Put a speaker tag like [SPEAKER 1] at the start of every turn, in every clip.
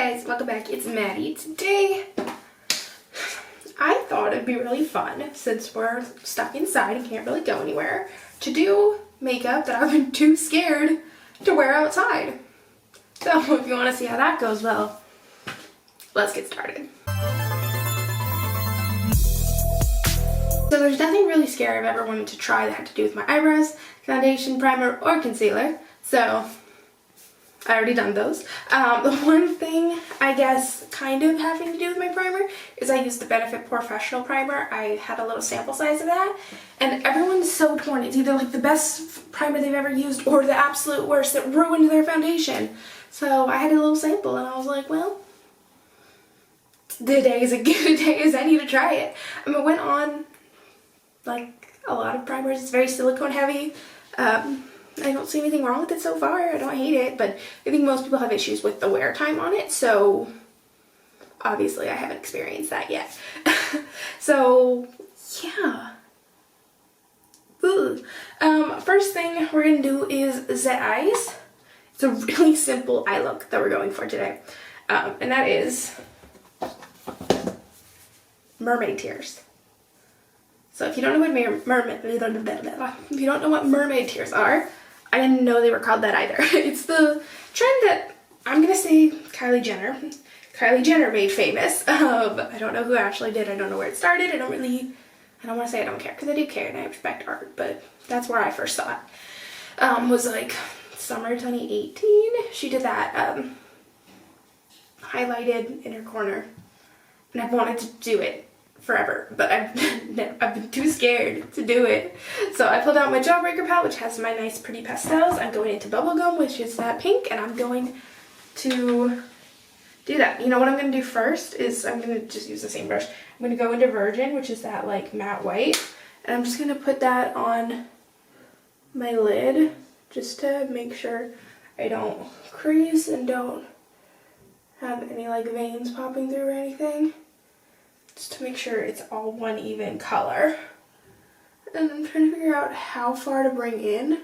[SPEAKER 1] guys, welcome back. It's Maddie. Today, I thought it'd be really fun, since we're stuck inside and can't really go anywhere, to do makeup that I've been too scared to wear outside. So if you want to see how that goes, well, let's get started. So there's nothing really scary I've ever wanted to try that had to do with my eyebrows, foundation, primer, or concealer. So I already done those. The one thing, I guess, kind of having to do with my primer is I used the Benefit Professional Primer. I had a little sample size of that, and everyone's so torn. It's either like the best primer they've ever used or the absolute worst that ruined their foundation. So I had a little sample, and I was like, well, today is as good a day as any to try it. I mean, it went on like a lot of primers. It's very silicone heavy. I don't see anything wrong with it so far. I don't hate it, but I think most people have issues with the wear time on it, so obviously I haven't experienced that yet. So yeah. First thing we're gonna do is the eyes. It's a really simple eye look that we're going for today, and that is mermaid tears. So if you don't know what mermaid tears are, I didn't know they were called that either. It's the trend that I'm gonna say Kylie Jenner made famous. I don't know who actually did. I don't know where it started. I don't want to say I don't care, because I do care and I respect art, but that's where I first saw it. Was like summer 2018. She did that highlighted inner corner, and I've wanted to do it forever, but I've been too scared to do it. So I pulled out my Jawbreaker palette, which has my nice pretty pastels. I'm going into Bubblegum, which is that pink, and I'm going to do that. You know what I'm going to do first is I'm going to just use the same brush. I'm going to go into Virgin, which is that like matte white, and I'm just going to put that on my lid just to make sure I don't crease and don't have any like veins popping through or anything. Just to make sure it's all one even color. And I'm trying to figure out how far to bring in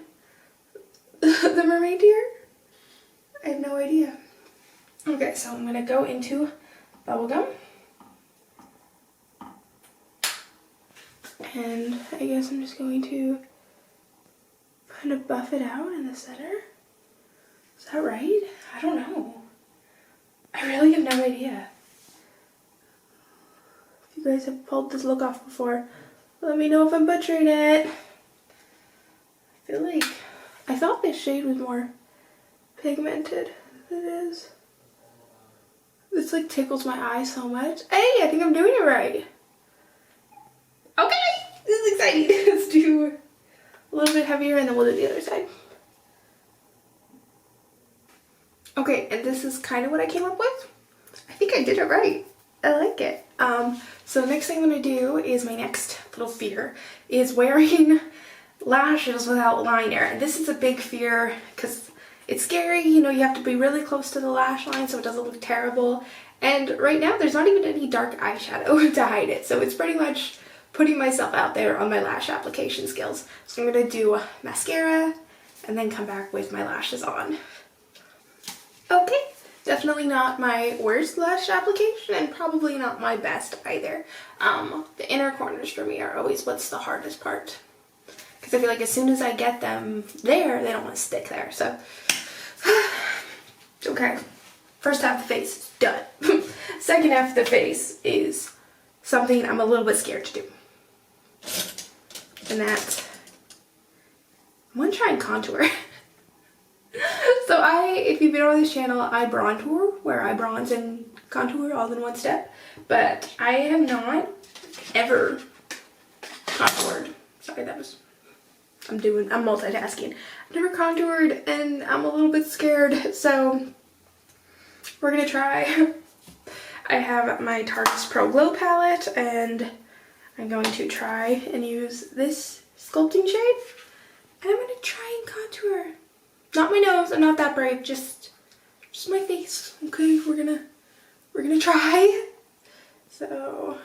[SPEAKER 1] the mermaid tear. I have no idea. Okay, so I'm gonna go into Bubblegum. And I guess I'm just going to kind of buff it out in the center. Is that right? I don't know. I really have no idea. You guys have pulled this look off before, let me know if I'm butchering it. I thought this shade was more pigmented than it is. This like tickles my eye so much. Hey, I think I'm doing it right. Okay, this is exciting. Let's do a little bit heavier and then we'll do the other side. Okay, and this is kind of what I came up with. I think I did it right. I like it. So the next thing I'm going to do is my next little fear is wearing lashes without liner. And this is a big fear because it's scary. You know, you have to be really close to the lash line so it doesn't look terrible. And right now there's not even any dark eyeshadow to hide it. So it's pretty much putting myself out there on my lash application skills. So I'm going to do mascara and then come back with my lashes on. Okay. Definitely not my worst lash application and probably not my best either. The inner corners for me are always what's the hardest part. Because I feel like as soon as I get them there, they don't want to stick there. So, okay. First half of the face is done. Second half of the face is something I'm a little bit scared to do. And that, I'm going to try and contour. So if you've been on this channel, I bronzer, where I bronze and contour all in one step, but I have not ever contoured. Sorry, I'm multitasking. I've never contoured and I'm a little bit scared, so we're gonna try. I have my Tarte's Pro Glow palette and I'm going to try and use this sculpting shade, and I'm gonna try and contour. Not my nose, I'm not that brave, just my face. Okay, we're gonna try. So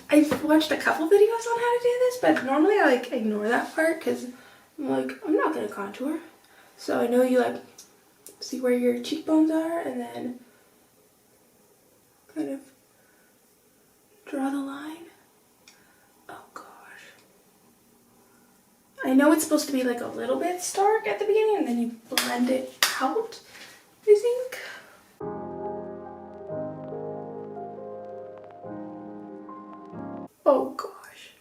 [SPEAKER 1] I've watched a couple videos on how to do this, but normally I like ignore that part because I'm like, I'm not gonna contour. So I know you like see where your cheekbones are, and then kind of draw the line. Oh gosh. I know it's supposed to be like a little bit stark at the beginning, and then you blend it out, I think. Oh gosh.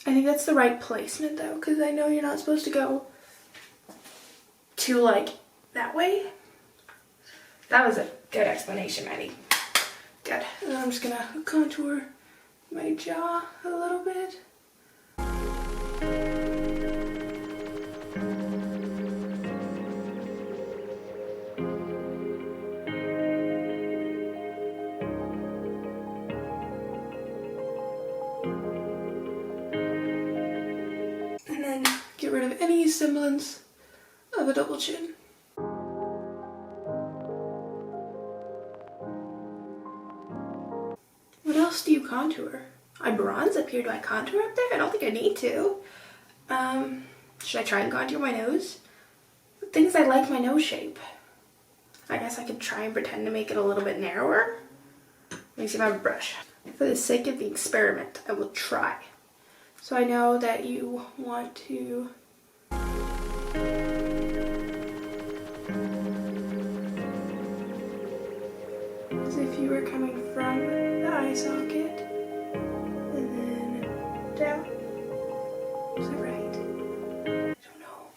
[SPEAKER 1] I think that's the right placement though, because I know you're not supposed to go too like that way. That was a good explanation, Maddie. Good. And I'm just gonna contour my jaw a little bit. And then get rid of any semblance of a double chin. What else do you contour? I bronze up here. Do I contour up there? I don't think I need to. Should I try and contour my nose? The thing is, I like my nose shape. I guess I could try and pretend to make it a little bit narrower. Let me see if I have a brush. For the sake of the experiment, I will try. So I know that you want to as if you were coming from the eye socket and then down. Is that right? I don't know.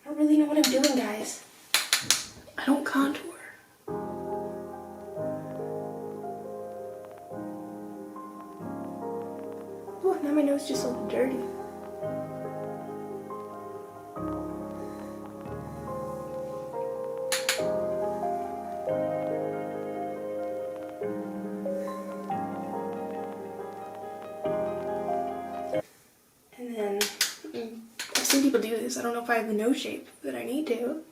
[SPEAKER 1] I don't really know what I'm doing, guys. I don't contour. Oh, now my nose just looks dirty. And then, I've seen people do this. I don't know if I have the nose shape that I need to.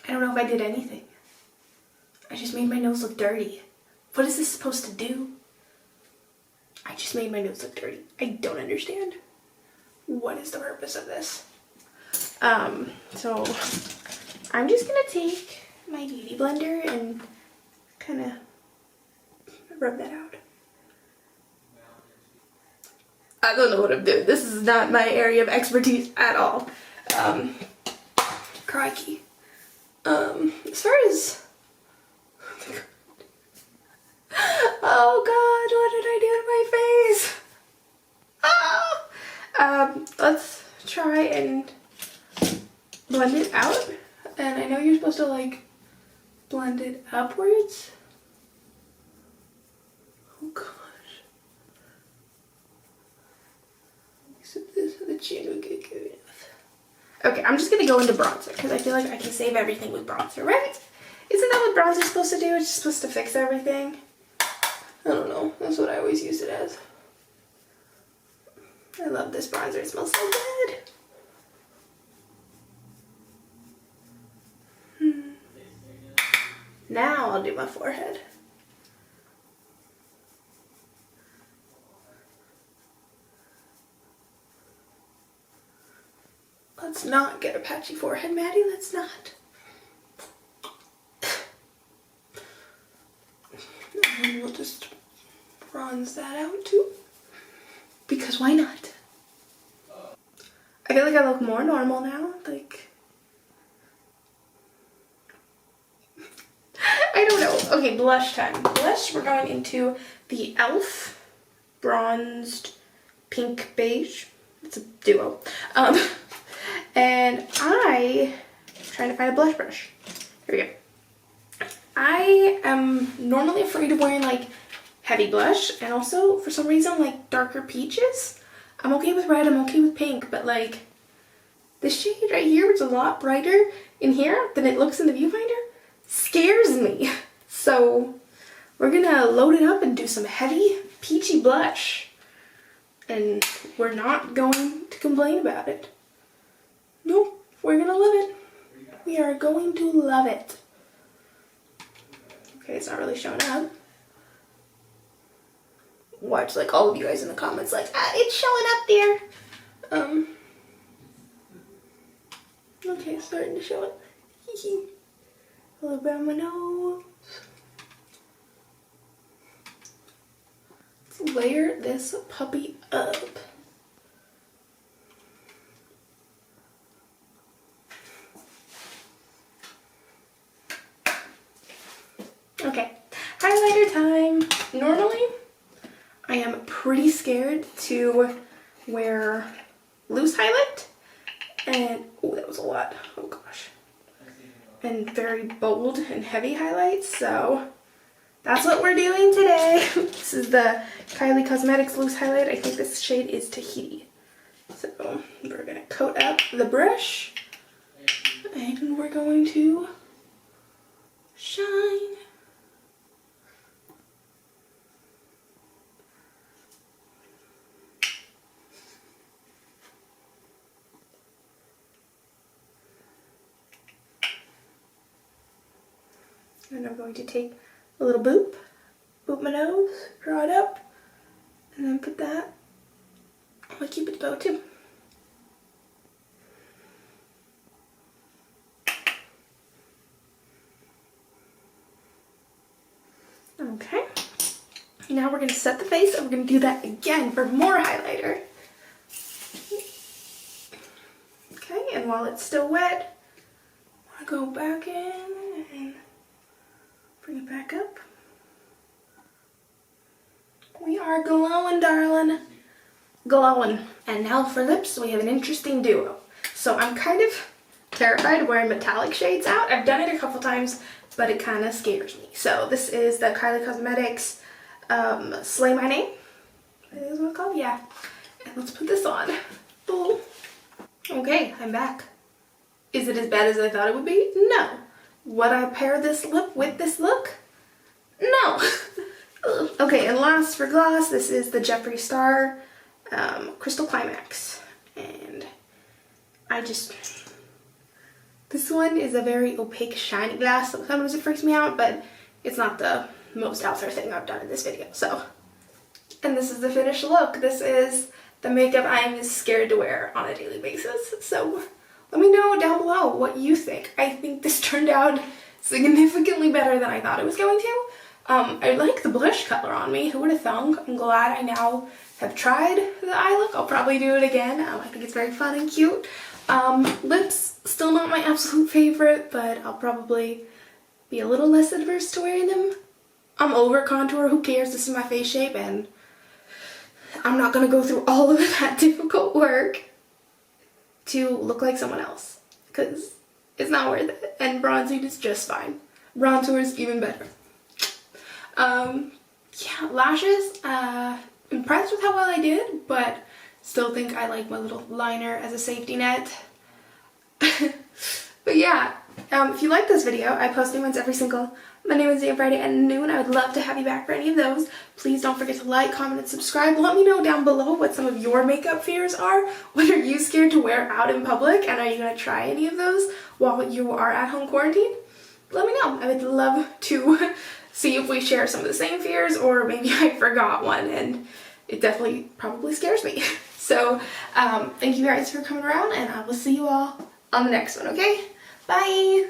[SPEAKER 1] I don't know if I did anything. I just made my nose look dirty. What is this supposed to do? I just made my nose look dirty. I don't understand. What is the purpose of this? So I'm just gonna take my beauty blender and kind of rub that out. I don't know what I'm doing. This is not my area of expertise at all. Crikey. As far as oh god, what did I do to my face? Let's try and blend it out. And I know you're supposed to like blend it upwards. Oh gosh. Except this, the chin would get good enough. Okay, I'm just gonna go into bronzer because I feel like I can save everything with bronzer, right? Isn't that what bronzer's supposed to do? It's just supposed to fix everything. I don't know. That's what I always use it as. I love this bronzer. It smells so good. Now I'll do my forehead. Let's not get a patchy forehead, Maddie. Let's not. And we'll just bronze that out too. Because why not? I feel like I look more normal now. Like, I don't know. Okay, blush time. Blush, we're going into the e.l.f. bronzed pink beige. It's a duo. And I'm trying to find a blush brush. Here we go. I am normally afraid of wearing like heavy blush, and also for some reason like darker peaches. I'm okay with red, I'm okay with pink, but like this shade right here, which is a lot brighter in here than it looks in the viewfinder, scares me. So we're gonna load it up and do some heavy peachy blush. And we're not going to complain about it. Nope, we're gonna love it. We are going to love it. Okay, it's not really showing up. Watch like all of you guys in the comments like, it's showing up there. Okay, it's starting to show up. A little bit on my nose. Let's layer this puppy up. Okay, highlighter time. Normally, I am pretty scared to wear loose highlight. And, oh, that was a lot. Oh gosh. And very bold and heavy highlights, so that's what we're doing today. This is the Kylie Cosmetics loose highlight. I think this shade is Tahiti. So we're gonna coat up the brush and we're going to shine. And I'm going to take a little boop my nose, draw it up, and then put that on my Cupid's bow too. Okay, now we're going to set the face and we're going to do that again for more highlighter. Okay, and while it's still wet, I want to go back in and bring it back up. We are glowing, darling. Glowing. And now for lips, we have an interesting duo. So I'm kind of terrified of wearing metallic shades out. I've done it a couple times, but it kind of scares me. So this is the Kylie Cosmetics Sleigh My Name. I think that's what it's called, yeah. And let's put this on. Boom. Okay, I'm back. Is it as bad as I thought it would be? No. Would I pair this look with this look? No. Okay, and last for gloss, this is the Jeffree Star Crystal Climax. And this one is a very opaque, shiny glass. Sometimes it freaks me out, but it's not the most out there thing I've done in this video. So, and this is the finished look. This is the makeup I am scared to wear on a daily basis. So, let me know down below what you think. I think this turned out significantly better than I thought it was going to. I like the blush color on me. Who would have thunk? I'm glad I now have tried the eye look. I'll probably do it again. I think it's very fun and cute. Lips, still not my absolute favorite, but I'll probably be a little less adverse to wearing them. I'm over contour. Who cares? This is my face shape, and I'm not gonna go through all of that difficult work to look like someone else, because it's not worth it. And bronzing is just fine. Bronzer is even better. Yeah, lashes, impressed with how well I did, but still think I like my little liner as a safety net. But yeah, if you like this video, I post new ones every single Monday, Wednesday, and Friday at noon. I would love to have you back for any of those. Please don't forget to like, comment, and subscribe. Let me know down below what some of your makeup fears are. What are you scared to wear out in public? And are you going to try any of those while you are at home quarantine? Let me know. I would love to see if we share some of the same fears, or maybe I forgot one and it definitely probably scares me. So thank you guys for coming around, and I will see you all on the next one, okay? Bye!